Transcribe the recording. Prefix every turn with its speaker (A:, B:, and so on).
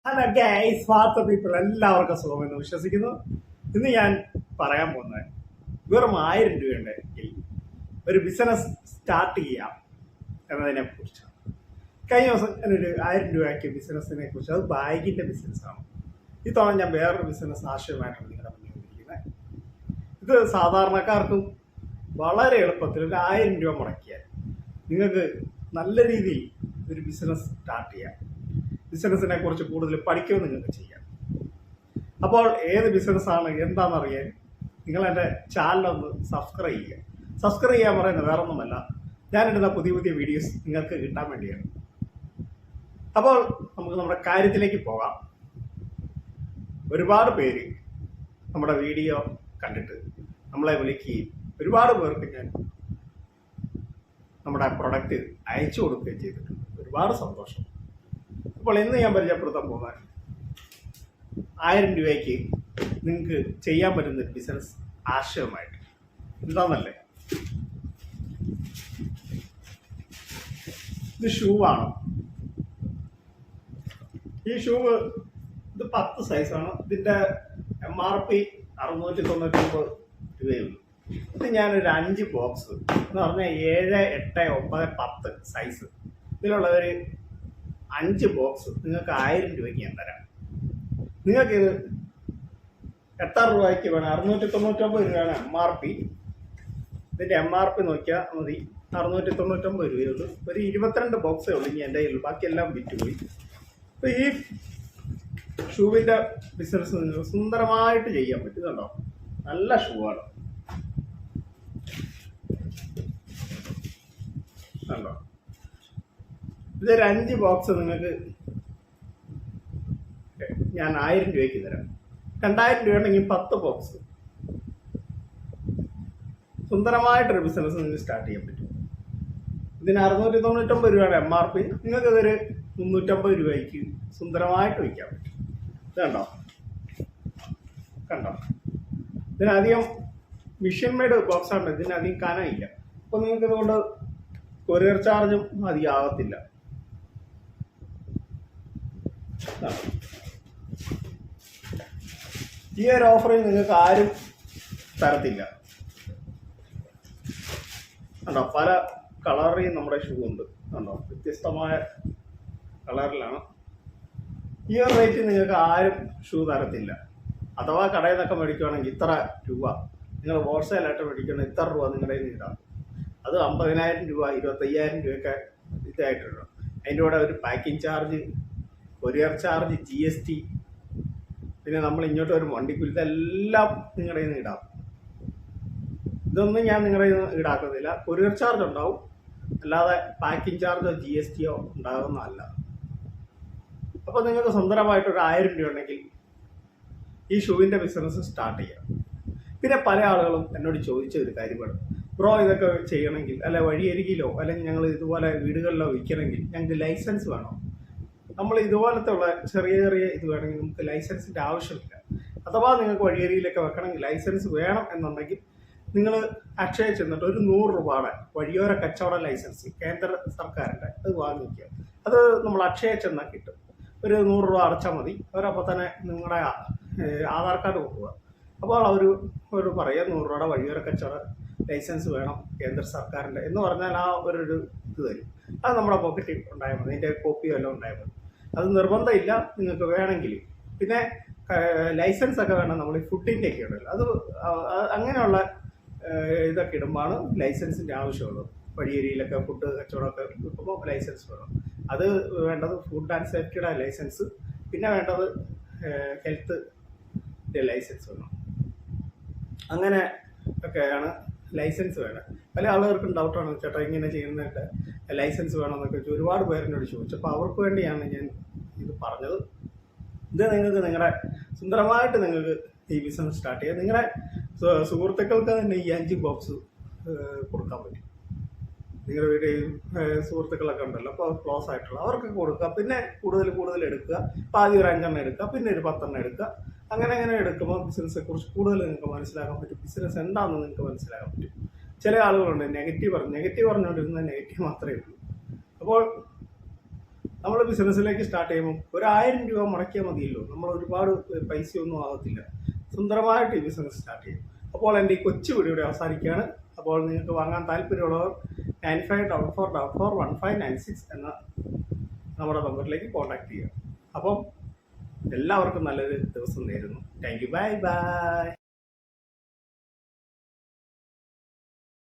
A: Hello guys, വാട്സ് people, എല്ലാവർക്കും സുഖമെന്ന് വിശ്വസിക്കുന്നു. ഇന്ന് ഞാൻ പറയാൻ പോകുന്നത് വെറും 1000 രൂപയുണ്ടെങ്കിൽ ഒരു ബിസിനസ് സ്റ്റാർട്ട് ചെയ്യാം എന്നതിനെ കുറിച്ചാണ്. കഴിഞ്ഞ ദിവസം ഞാനൊരു 1000 രൂപയ്ക്ക് ബിസിനസ്സിനെ കുറിച്ച്, അത് ബാഗിൻ്റെ ബിസിനസ്സാണ്. ഇത്തവണ ഞാൻ വേറൊരു ബിസിനസ് ആശയമായിട്ടാണ് നിങ്ങളുടെ മുന്നിൽ വന്നിരിക്കുന്നത്. ഇത് സാധാരണക്കാർക്കും വളരെ എളുപ്പത്തിൽ ഒരു 1000 രൂപ മുടക്കിയാൽ നിങ്ങൾക്ക് നല്ല രീതിയിൽ ഒരു ബിസിനസ് സ്റ്റാർട്ട് ചെയ്യാം. ബിസിനസ്സിനെ കുറിച്ച് കൂടുതൽ പഠിക്കുകയും നിങ്ങൾക്ക് ചെയ്യാം. അപ്പോൾ ഏത് ബിസിനസ്സാണ് എന്താണെന്നറിയാൻ നിങ്ങൾ എൻ്റെ ചാനലൊന്ന് സബ്സ്ക്രൈബ് ചെയ്യുക. സബ്സ്ക്രൈബ് ചെയ്യാൻ പറയുന്നത് വേറൊന്നുമല്ല, ഞാനിടുന്ന പുതിയ പുതിയ വീഡിയോസ് നിങ്ങൾക്ക് കിട്ടാൻ വേണ്ടിയാണ്. അപ്പോൾ നമുക്ക് നമ്മുടെ കാര്യത്തിലേക്ക് പോകാം. ഒരുപാട് പേര് നമ്മുടെ വീഡിയോ കണ്ടിട്ട് നമ്മളെ വിളിക്കുകയും ഒരുപാട് പേർക്ക് ഞാൻ നമ്മുടെ പ്രൊഡക്റ്റ് അയച്ചു കൊടുക്കുകയും ചെയ്തിട്ടുണ്ട്. ഒരുപാട് സന്തോഷം. അപ്പോൾ ഇന്ന് ഞാൻ പരിചയപ്പെടുത്താൻ പോകുന്നത് 1000 രൂപയ്ക്ക് നിങ്ങൾക്ക് ചെയ്യാൻ പറ്റുന്ന ഒരു ബിസിനസ് ആശയമായിട്ട് എന്താണെന്നല്ലേ. ഇത് ഷൂ ആണ്. ഈ ഷൂ ഇത് 10 സൈസാണ്. ഇതിൻ്റെ MRP 699 രൂപയുള്ളൂ. ഇത് ഞാനൊരു 5 ബോക്സ് എന്ന് പറഞ്ഞാൽ 7, 8, 9, 10 സൈസ് ഇതിലുള്ള ഒരു 5 ബോക്സ് നിങ്ങൾക്ക് 1000 രൂപയ്ക്ക് ഞാൻ തരാം. നിങ്ങൾക്കിത് എത്ര രൂപയ്ക്ക് വേണം? 699 രൂപയാണ് MRP. ഇതിൻ്റെ MRP നോക്കിയാൽ മതി, 699 രൂപയുള്ളൂ. ഒരു 22 ബോക്സേ ഉള്ളൂ ഇനി എൻ്റെ കയ്യിൽ, ബാക്കിയെല്ലാം വിറ്റുപോയി. അപ്പോൾ ഈ ഷൂവിൻ്റെ ബിസിനസ് നിങ്ങൾക്ക് സുന്ദരമായിട്ട് ചെയ്യാൻ പറ്റുന്നുണ്ടോ? നല്ല ഷൂ ആണ് കണ്ടോ. ഇതൊരു 5 ബോക്സ് നിങ്ങൾക്ക് ഞാൻ 1000 രൂപയ്ക്ക് തരാം. 2000 രൂപ ഉണ്ടെങ്കിൽ 10 ബോക്സ്. സുന്ദരമായിട്ടൊരു ബിസിനസ് നിങ്ങൾക്ക് സ്റ്റാർട്ട് ചെയ്യാൻ പറ്റും. ഇതിന് 699 രൂപയാണ് MRP. നിങ്ങൾക്ക് ഇതൊരു 350 രൂപയ്ക്ക് സുന്ദരമായിട്ട് വയ്ക്കാൻ പറ്റും. ഇത് കണ്ടോ. ഇതിനധികം മിഷൻ മെയ്ഡ് ബോക്സാണ്, ഇതിനധികം കനമില്ല. അപ്പോൾ നിങ്ങൾക്ക് ഇതുകൊണ്ട് കൊറിയർ ചാർജും അധികം ആകത്തില്ല. ഈ ഒരു ഓഫറിൽ നിങ്ങൾക്ക് ആരും തരത്തില്ല. കണ്ടോ, പല കളറിൽ നമ്മുടെ ഷൂ ഉണ്ട്. കണ്ടോ, വ്യത്യസ്തമായ കളറിലാണ്. ഈ ഒരു റേറ്റിൽ നിങ്ങൾക്ക് ആരും ഷൂ തരത്തില്ല. അഥവാ കടയിൽ നിന്നൊക്കെ മേടിക്കുകയാണെങ്കിൽ ഇത്ര രൂപ, നിങ്ങൾ ഹോൾസെയിലായിട്ട് മേടിക്കുകയാണെങ്കിൽ ഇത്ര രൂപ നിങ്ങളുടെ കയ്യിൽ ഇടാം. അത് 50,000 രൂപ, 25,000 രൂപയൊക്കെ ഇതായിട്ടുണ്ട്. അതിൻ്റെ കൂടെ ഒരു packing charge, courier charge, GST, പിന്നെ നമ്മൾ ഇങ്ങോട്ട് ഒരു വണ്ടിക്കൂലി, ഇതെല്ലാം നിങ്ങളുടെ കയ്യിൽ നിന്ന് ഇടാം. ഇതൊന്നും ഞാൻ നിങ്ങളുടെ കയ്യിൽ നിന്ന് ഈടാക്കുന്നില്ല. കൊറിയർ ചാർജ് ഉണ്ടാവും, അല്ലാതെ പാക്കിംഗ് ചാർജോ GST ഉണ്ടാകുന്നതല്ല. അപ്പോൾ നിങ്ങൾക്ക് സ്വന്തമായിട്ടൊരു 1000 രൂപ ഉണ്ടെങ്കിൽ ഈ ഷൂവിൻ്റെ ബിസിനസ് സ്റ്റാർട്ട് ചെയ്യാം. പിന്നെ പല ആളുകളും എന്നോട് ചോദിച്ച ഒരു കാര്യമാണ്, ബ്രോ ഇതൊക്കെ ചെയ്യണമെങ്കിൽ, അല്ലെ വഴിയരികിലോ അല്ലെങ്കിൽ ഞങ്ങൾ ഇതുപോലെ വീടുകളിലോ വിൽക്കണമെങ്കിൽ ഞങ്ങൾക്ക് ലൈസൻസ് വേണോ? നമ്മൾ ഇതുപോലത്തെ ഉള്ള ചെറിയ ചെറിയ ഇത് വേണമെങ്കിൽ നമുക്ക് ലൈസൻസിൻ്റെ ആവശ്യമില്ല. അഥവാ നിങ്ങൾക്ക് വഴിയരികിലൊക്കെ വെക്കണമെങ്കിൽ ലൈസൻസ് വേണം എന്നുണ്ടെങ്കിൽ നിങ്ങൾ അക്ഷയ ചെന്നിട്ട് ഒരു 100 രൂപയുടെ വഴിയോര കച്ചവട ലൈസൻസ് കേന്ദ്ര സർക്കാരിൻ്റെ അത് വാങ്ങിക്കുക. അത് നമ്മൾ അക്ഷയ ചെന്നാൽ കിട്ടും. ഒരു 100 രൂപ അടച്ചാൽ മതി. അവരപ്പോൾ തന്നെ നിങ്ങളുടെ ആധാർ കാർഡ് കൊടുക്കുക. അപ്പോൾ അവർ പറയുക 100 രൂപയുടെ വഴിയോര കച്ചവട ലൈസൻസ് വേണം കേന്ദ്ര സർക്കാരിൻ്റെ എന്ന് പറഞ്ഞാൽ ആ ഒരു ഇത് തരും. അത് നമ്മുടെ പോക്കറ്റിൽ ഉണ്ടായാൽ മതി, അതിൻ്റെ കോപ്പി വല്ലതും ഉണ്ടായാൽ മതി. അത് നിർബന്ധമില്ല, നിങ്ങൾക്ക് വേണമെങ്കിൽ. പിന്നെ ലൈസൻസ് ഒക്കെ വേണം, നമ്മൾ ഈ ഫുഡിൻ്റെ ഒക്കെ ഉണ്ടല്ലോ, അത് അങ്ങനെയുള്ള ഇതൊക്കെ ഇടുമ്പോഴാണ് ലൈസൻസിൻ്റെ ആവശ്യമുള്ളത്. വഴിയേരിയിലൊക്കെ ഫുഡ് കച്ചവടമൊക്കെ കിട്ടുമ്പോൾ ലൈസൻസ് വേണം. അത് വേണ്ടത് ഫുഡ് ആൻഡ് സേഫ്റ്റിയുടെ ലൈസൻസ്, പിന്നെ വേണ്ടത് ഹെൽത്ത് ലൈസൻസ് വേണം. അങ്ങനെ ഒക്കെയാണ് ലൈസൻസ് വേണം. പല ആളുകൾക്കും ഡൗട്ടാണ്, ചേട്ടാ ഇങ്ങനെ ചെയ്യുന്നതിൻ്റെ ലൈസൻസ് വേണമെന്നൊക്കെ ചോദിച്ചു ഒരുപാട് പേരെന്നോട് ചോദിച്ചു. അപ്പോൾ അവർക്ക് വേണ്ടിയാണ് ഞാൻ ഇത് പറഞ്ഞത്. ഇത് നിങ്ങൾക്ക് നിങ്ങളുടെ സുന്ദരമായിട്ട് നിങ്ങൾക്ക് ഈ ബിസിനസ് സ്റ്റാർട്ട് ചെയ്യാം. നിങ്ങളുടെ സുഹൃത്തുക്കൾക്ക് തന്നെ ഈ 5 ബോക്സ് കൊടുക്കാൻ പറ്റും. നിങ്ങളുടെ വീട്ടിൽ സുഹൃത്തുക്കളൊക്കെ ഉണ്ടല്ലോ, അപ്പോൾ ക്ലോസ് ആയിട്ടുള്ള അവർക്ക് കൊടുക്കുക. പിന്നെ കൂടുതൽ എടുക്കുക. അപ്പോൾ ആദ്യം ഒരു 5 എണ്ണം എടുക്കുക, പിന്നെ ഒരു 10 എണ്ണം എടുക്കുക. അങ്ങനെ എടുക്കുമ്പോൾ ബിസിനസ്സെ കുറിച്ച് കൂടുതൽ നിങ്ങൾക്ക് മനസ്സിലാക്കാൻ പറ്റും. ബിസിനസ് എന്താണെന്ന് നിങ്ങൾക്ക് മനസ്സിലാക്കാൻ പറ്റും. ചില ആളുകളുണ്ട് നെഗറ്റീവ് പറഞ്ഞുകൊണ്ടിരുന്നത് നെഗറ്റീവ് മാത്രമേ ഉള്ളൂ. അപ്പോൾ നമ്മൾ ബിസിനസ്സിലേക്ക് സ്റ്റാർട്ട് ചെയ്യുമ്പോൾ ഒരു 1000 രൂപ മുടക്കിയാൽ മതിയല്ലോ. നമ്മൾ ഒരുപാട് പൈസയൊന്നും ആകത്തില്ല. സുന്ദരമായിട്ട് ഈ ബിസിനസ് സ്റ്റാർട്ട് ചെയ്യും. അപ്പോൾ എൻ്റെ ഈ കൊച്ചു വീഡിയോ ഇവിടെ അവസാനിക്കുകയാണ്. അപ്പോൾ നിങ്ങൾക്ക് വാങ്ങാൻ താല്പര്യമുള്ളവർ 95441596 എന്ന നമ്മുടെ നമ്പറിലേക്ക് കോൺടാക്ട് ചെയ്യുക. അപ്പം എല്ലാവർക്കും നല്ലൊരു ദിവസം നേരുന്നു. Thank you. Bye bye.